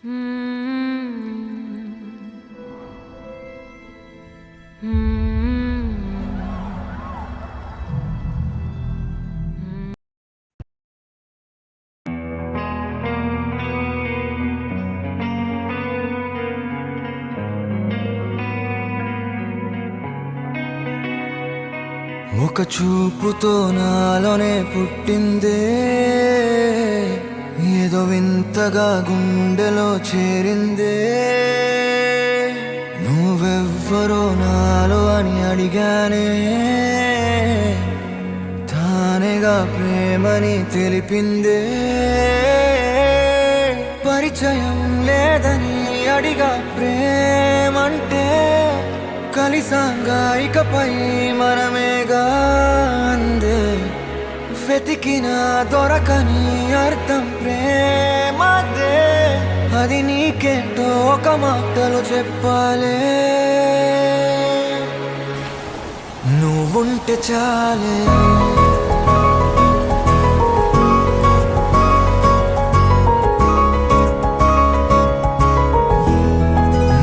ఒక చూపుతో నాలోనే పుట్టిందే, ఏదో వింతగా గుండెలో చేరిందే. నువ్వెవ్వరో నాలో అని అడిగానే, తానేగా ప్రేమని తెలిపిందే. పరిచయం లేదని అడిగా ప్రేమంటే, కలిసాంగా ఇకపై మనమేగా అందే. వెతికిన దొరకని అర్థం ప్రేమదే, అది నీకేంటో ఒక మాటలో చెప్పాలే. నువ్వుంటే చాలే,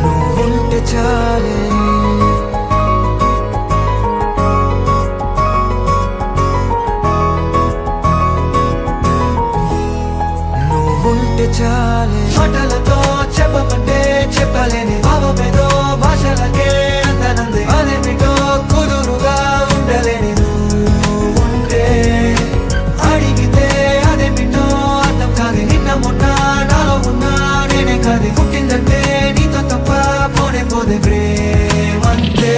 నువ్వుంటే చాలే, చాలే. మాటలతో చెప్పమంటే చెప్పలేని భావమేదో భాషలకే అందనంది. అదేమిటో కుదురుగా ఉండలేని నువ్వుంటే, అడిగితే అదేమిటో అర్థం కాదు. నిన్న మొన్న నాలో ఉన్నా నేనే కాదు. పుట్టిందంటే నీతో తప్ప పోనే పోదే ప్రేమంతే.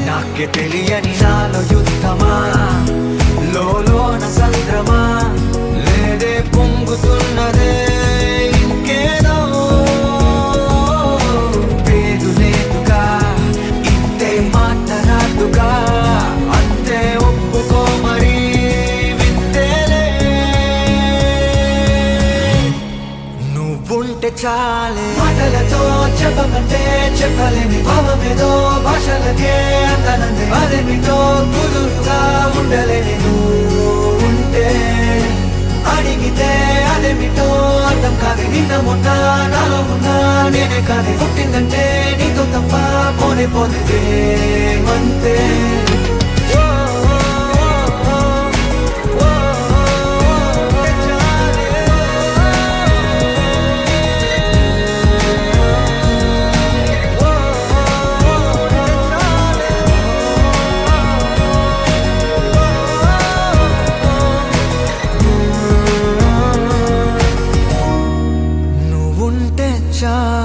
నాకే తెలియని నాలో యుద్ధమా, లోన సంద్రమా, లేదే పొంగుతున్నదే ఇంకేదో. పేరు లేదుగా, ఇంతే మాట్లాడుగా, అంతే ఒప్పుకో మరి వింతేలే. నువ్వుంటే చాలే. మాటలతో చెప్పమంటే చెప్పలేని భావమేదో భాషలకే అందనంది. అదేమిటో కుదురుగా ఉండలేని నువ్వుంటే, అడిగితే అదేమిటో అర్థం కాదు. నిన్న మొన్న నాలో ఉన్నా నేనే కాదు. పుట్టిందంటే నీతో తప్ప పోనే పోతే ప్రేమంతే. నువ్వుంటే చాలే.